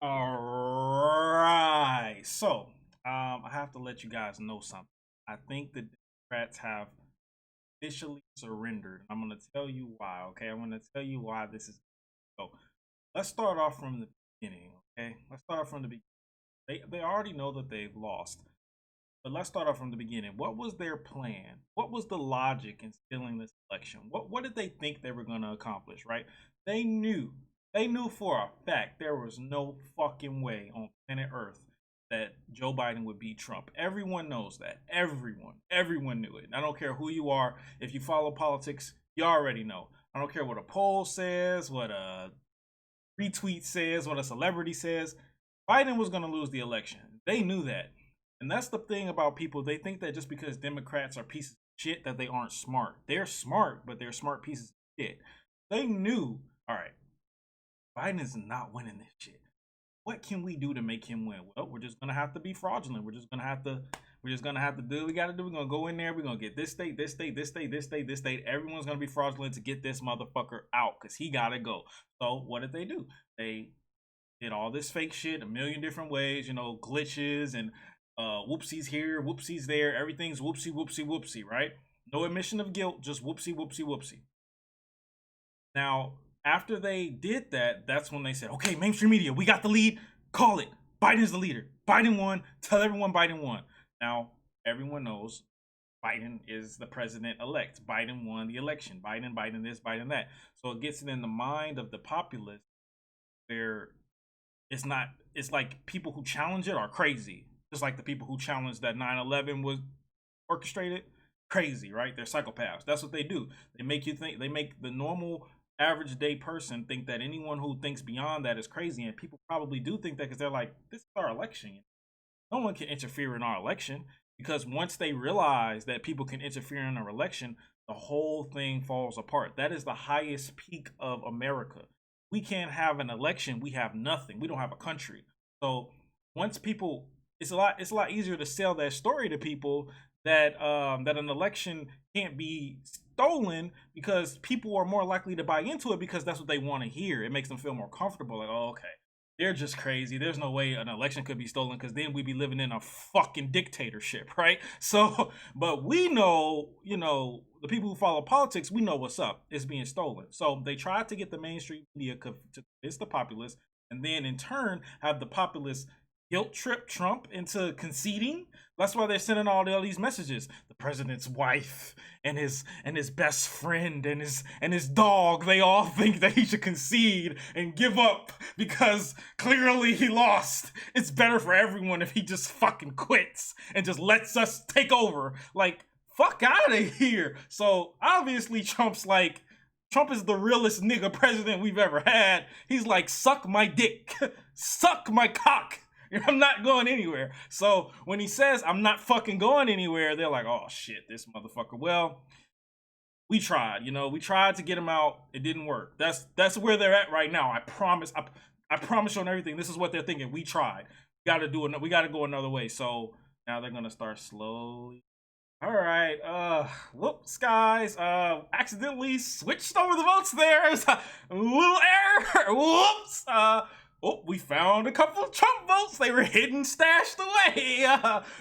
All right. I have to let you guys know something. I think the Democrats have officially surrendered. I'm going to tell you why, okay? I'm going to tell you why this is. So, let's start off from the beginning, okay? Let's start off from the beginning. They already know that they've lost. But let's start off from the beginning. What was their plan? What was the logic in stealing this election? What did they think they were going to accomplish, right? They knew. They knew for a fact there was no fucking way on planet Earth that Joe Biden would beat Trump. Everyone knows that. Everyone knew it. I don't care who you are. If you follow politics, you already know. I don't care what a poll says, what a retweet says, what a celebrity says. Biden was going to lose the election. They knew that. And that's the thing about people. They think that just because Democrats are pieces of shit that they aren't smart. They're smart, but they're smart pieces of shit. They knew, all right, Biden is not winning this shit. What can we do to make him win? Well, we're just gonna have to be fraudulent. We're just gonna have to do what we gotta do. We're gonna go in there, we're gonna get this state, this state, this state, this state, this state. Everyone's gonna be fraudulent to get this motherfucker out because he gotta go. So what did they do? They did all this fake shit a million different ways, glitches and whoopsies here, whoopsies there. Everything's whoopsie, whoopsie, whoopsie, right? No admission of guilt, just whoopsie, whoopsie, whoopsie. Now, after they did that, that's when they said, okay, mainstream media, we got the lead. Call it. Biden's the leader. Biden won. Tell everyone Biden won. Now, everyone knows Biden is the president elect. Biden won the election. Biden this, Biden that. So it gets it in the mind of the populace where it's like people who challenge it are crazy. Just like the people who challenged that 9/11 was orchestrated, crazy, right? They're psychopaths. That's what they do. They make you think, they make the normal average day person think that anyone who thinks beyond that is crazy. And people probably do think that because they're like, this is our election. No one can interfere in our election, because once they realize that people can interfere in our election, the whole thing falls apart. That is the highest peak of America. We can't have an election. We have nothing. We don't have a country. So once people, it's a lot easier to sell that story to people that that an election can't be stolen, because people are more likely to buy into it because that's what they want to hear. It makes them feel more comfortable. Like, oh, okay, they're just crazy. There's no way an election could be stolen, because then we'd be living in a fucking dictatorship, right? So, but we know, the people who follow politics, we know what's up. It's being stolen. So they tried to get the mainstream media to convince the populace, and then in turn have the populace guilt trip Trump into conceding. That's why they're sending all these messages. The president's wife and his best friend and his dog, they all think that he should concede and give up because clearly he lost. It's better for everyone if he just fucking quits and just lets us take over. Like, fuck out of here. So obviously Trump is the realest nigga president we've ever had. He's like, suck my dick, suck my cock. I'm not going anywhere. So when he says I'm not fucking going anywhere, they're like, oh shit, this motherfucker. Well, we tried to get him out. It didn't work. That's where they're at right now. I promise. I promise you on everything. This is what they're thinking. We tried. We gotta go another way. So now they're gonna start slowly. All right. Whoops, guys. Accidentally switched over the votes there. There's a little error. Whoops. Oh, we found a couple of Trump votes. They were hidden, stashed away.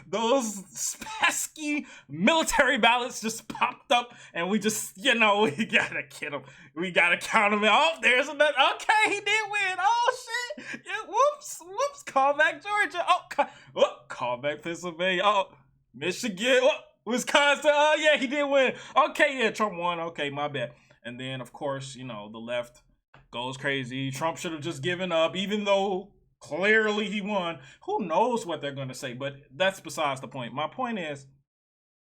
Those pesky military ballots just popped up, and we just, we gotta get them. We gotta count them. Oh, there's another. Okay, he did win. Oh shit. Yeah, whoops. Call back Georgia. Call back Pennsylvania. Oh, Michigan. Wisconsin. Oh yeah, he did win. Okay, yeah, Trump won. Okay, my bad. And then of course, the left goes crazy. Trump should have just given up, even though clearly he won. Who knows what they're going to say, but that's besides the point. My point is,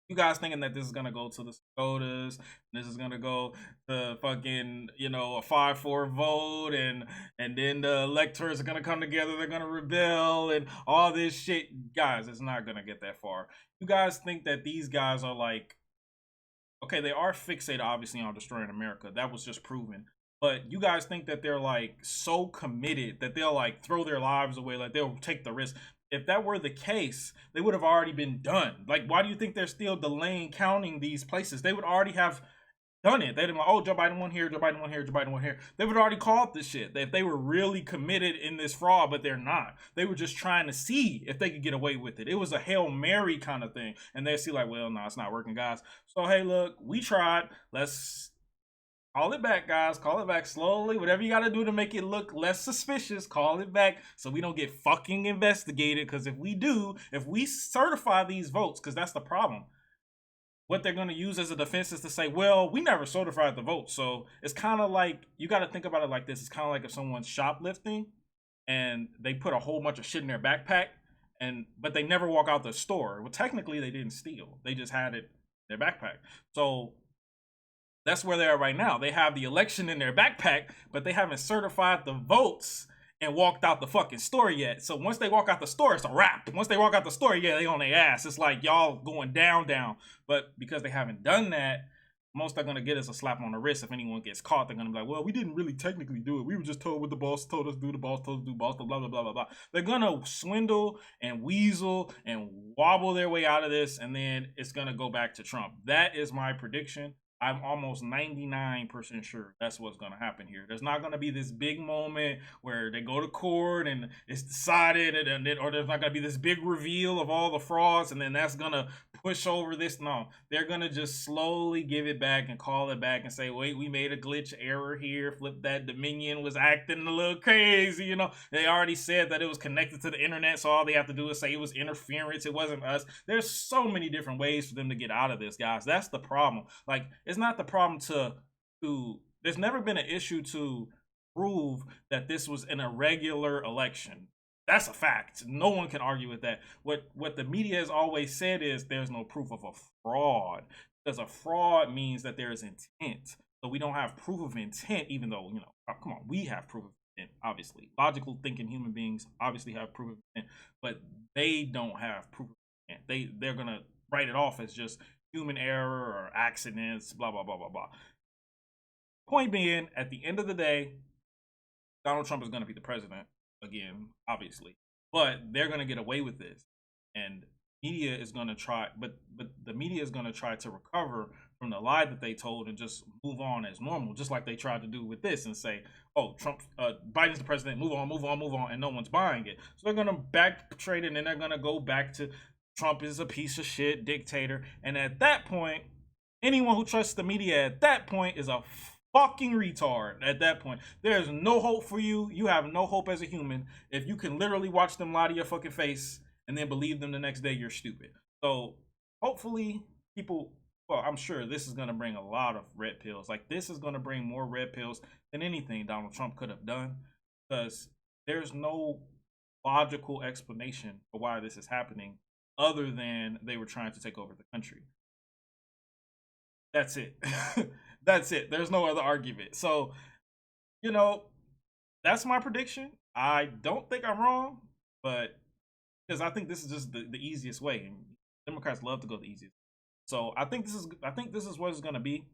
you guys thinking that this is going to go to the Dakotas, this is going to go to fucking, a 5-4 vote, and then the electors are going to come together, they're going to rebel, and all this shit. Guys, it's not going to get that far. You guys think that these guys are like, okay, they are fixated, obviously, on destroying America. That was just proven. But you guys think that they're like so committed that they'll like throw their lives away, like they'll take the risk. If that were the case, they would have already been done. Like, why do you think they're still delaying counting these places? They would already have done it. They'd been like, oh, Joe Biden won here, Joe Biden won here, Joe Biden won here. They would already called this shit. If they were really committed in this fraud, but they're not. They were just trying to see if they could get away with it. It was a Hail Mary kind of thing. And they see like, well, no, it's not working, guys. So, hey, look, we tried. Let's call it back, guys. Call it back slowly. Whatever you got to do to make it look less suspicious, call it back so we don't get fucking investigated. Because if we do, if we certify these votes, because that's the problem, what they're going to use as a defense is to say, well, we never certified the vote. So it's kind of like, you got to think about it like this. It's kind of like if someone's shoplifting and they put a whole bunch of shit in their backpack, but they never walk out the store. Well, technically they didn't steal. They just had it in their backpack. So that's where they are right now. They have the election in their backpack, but they haven't certified the votes and walked out the fucking store yet. So once they walk out the store, it's a wrap. Once they walk out the store, yeah, they on their ass. It's like y'all going down. But because they haven't done that, most they're gonna get is a slap on the wrist. If anyone gets caught, they're gonna be like, well, we didn't really technically do it. We were just told what the boss told us to do, the boss told us to do, boss, blah, blah, blah, blah, blah. They're gonna swindle and weasel and wobble their way out of this, and then it's gonna go back to Trump. That is my prediction. I'm almost 99% sure that's what's going to happen here. There's not going to be this big moment where they go to court and it's decided, or there's not going to be this big reveal of all the frauds, and then that's going to push over this. No, they're going to just slowly give it back and call it back and say, wait, we made a glitch error here. Flip that. Dominion was acting a little crazy. You know, they already said that it was connected to the internet, so all they have to do is say it was interference. It wasn't us. There's so many different ways for them to get out of this, guys. That's the problem. Like, it's not the problem to there's never been an issue to prove that this was an irregular election. That's a fact. No one can argue with that. What the media has always said is there's no proof of a fraud, because a fraud means that there is intent. So we don't have proof of intent, even though, you know, come on, we have proof of intent, obviously. Logical thinking human beings obviously have proof of intent, but they don't have proof of intent. They're gonna write it off as just human error or accidents, blah, blah, blah, blah, blah. Point being, at the end of the day, Donald Trump is going to be the president again, obviously, but they're going to get away with this, and media is going to try, but the media is going to try to recover from the lie that they told and just move on as normal, just like they tried to do with this and say, oh, Trump, Biden's the president, move on, move on, move on, and no one's buying it. So they're going to back trade it, and then they're going to go back to Trump is a piece of shit dictator. And at that point, anyone who trusts the media at that point is a fucking retard. At that point, there's no hope for you. You have no hope as a human. If you can literally watch them lie to your fucking face and then believe them the next day, you're stupid. So hopefully people, well, I'm sure this is going to bring a lot of red pills. Like, this is going to bring more red pills than anything Donald Trump could have done, because there's no logical explanation for why this is happening other than they were trying to take over the country. That's it. That's it. There's no other argument. So, you know, that's my prediction. I don't think I'm wrong, but because I think this is just the easiest way. And Democrats love to go the easiest. So I think this is what it's gonna be.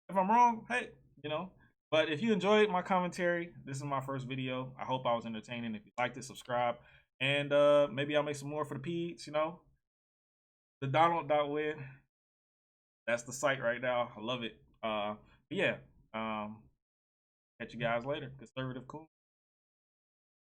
If I'm wrong, hey, you know. But if you enjoyed my commentary, this is my first video. I hope I was entertaining. If you liked it, subscribe. And maybe I'll make some more for the peeps, you know. The Donald.win. That's the site right now. I love it. Yeah. Catch you guys later. Conservative cool.